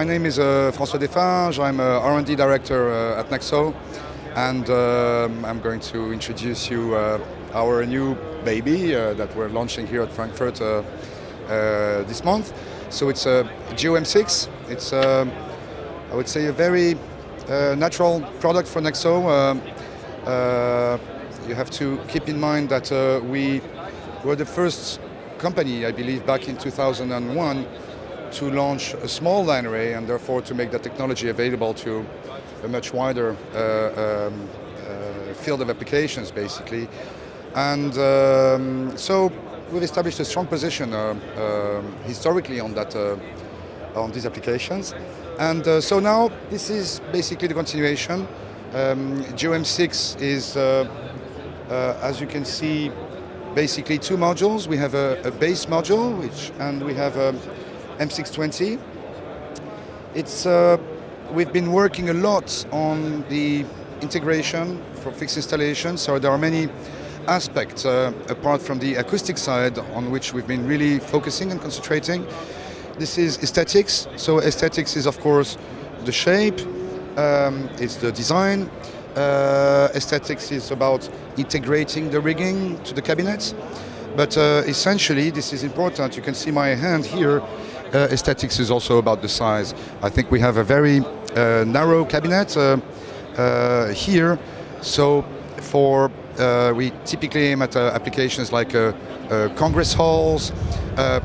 my name is François Deffarges. I'm a R&D director at NEXO, and I'm going to introduce you our new baby that we're launching here at Frankfurt this month. So it's a Geo M6. It's, I would say, a very natural product for NEXO. You have to keep in mind that we were the first company, I believe, back in 2001 to launch a small line array and therefore to make that technology available to a much wider field of applications, basically. And so we've established a strong position historically on that on these applications. And so now this is basically the continuation. Geo M6 is, as you can see, basically two modules. We have a base module, and we have a M620. It's we've been working a lot on the integration for fixed installation. So there are many aspects apart from the acoustic side on which we've been really focusing and concentrating. This is aesthetics. So aesthetics is, of course, the shape. It's the design. Aesthetics is about integrating the rigging to the cabinets. But essentially, this is important. You can see my hand here. Aesthetics is also about the size. I think we have a very narrow cabinet here. So for we typically aim at applications like congress halls,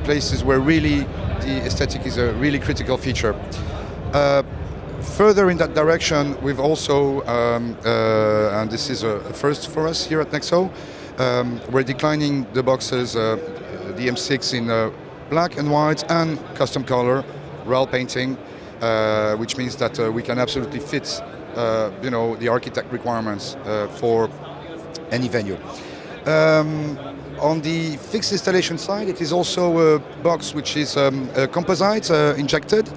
places where really the aesthetic is a really critical feature. Further in that direction, we've also, and this is a first for us here at NEXO, we're declining the boxes, the M6 in black and white and custom color, RAL painting, which means that we can absolutely fit, the architect requirements for any venue. On the fixed installation side, it is also a box which is composite injected,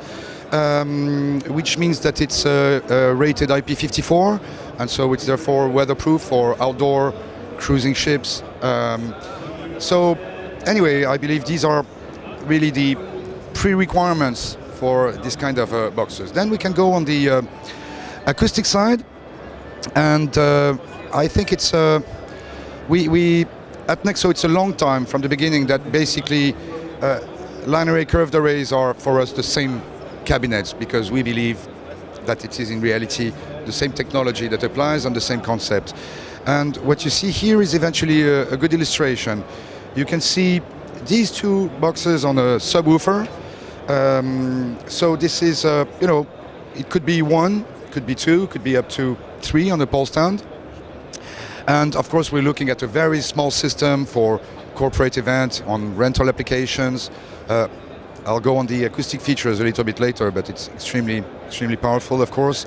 which means that it's rated IP54, and so it's therefore weatherproof for outdoor cruising ships. So anyway, I believe these are really the pre-requirements for this kind of boxes. Then we can go on the acoustic side, and I think it's we at NEXO it's a long time from the beginning that basically line array curved arrays are for us the same cabinets, because we believe that it is in reality the same technology that applies and the same concept. And what you see here is eventually a good illustration. You can see these two boxes on a subwoofer. So this is, it could be one, could be two, could be up to three on the pole stand. And of course, we're looking at a very small system for corporate events, on rental applications. I'll go on the acoustic features a little bit later, but it's extremely powerful, of course.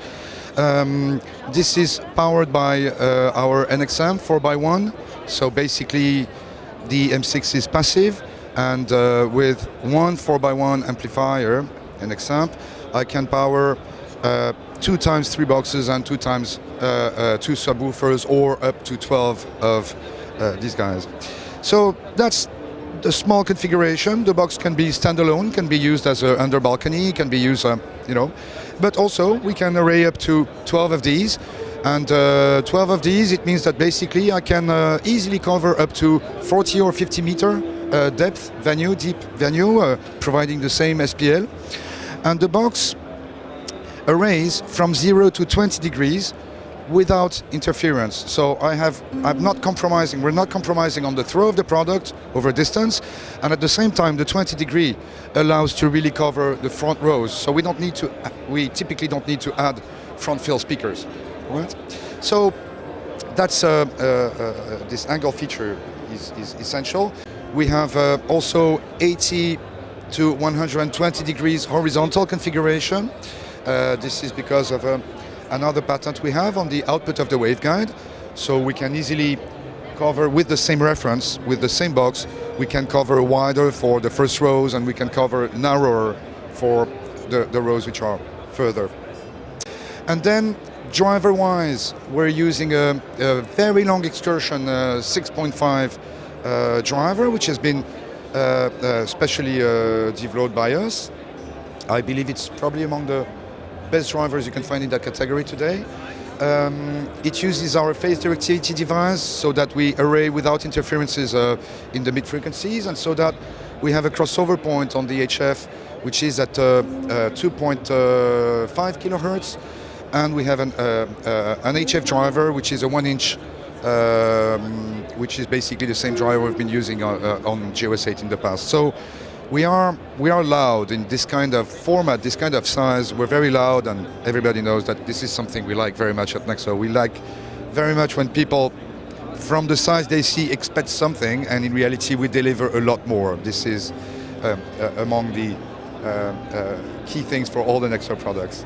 This is powered by our NXM 4x1. So basically, the M6 is passive, and with one 4x1 amplifier, NXamp, I can power 2 times 3 boxes and 2 times 2 subwoofers, or up to 12 of these guys. So that's the small configuration. The box can be standalone, can be used as an under balcony, can be used, but also we can array up to 12 of these. And 12 of these, it means that basically I can easily cover up to 40 or 50 meter depth venue, deep venue, providing the same SPL. And the box arrays from 0 to 20 degrees without interference. So I'm not compromising, we're not compromising on the throw of the product over distance, and at the same time the 20 degree allows to really cover the front rows. So we typically don't need to add front fill speakers. Right? So that's this angle feature is essential. We have also 80 to 120 degrees horizontal configuration. This is because of another patent we have on the output of the waveguide. So we can easily cover with the same reference, with the same box, we can cover wider for the first rows, and we can cover narrower for the rows which are further. And then driver-wise, we're using a very long excursion 6.5 driver, which has been specially developed by us. I believe it's probably among the best drivers you can find in that category today. It uses our phase directivity device so that we array without interferences in the mid frequencies, and so that we have a crossover point on the HF which is at 2.5 kilohertz, and we have an HF driver which is a 1-inch, which is basically the same driver we've been using on Geo S8 in the past. So we are loud in this kind of format, this kind of size. We're very loud, and everybody knows that this is something we like very much at NEXO. We like very much when people, from the size they see, expect something, and in reality we deliver a lot more. This is among the key things for all the NEXO products.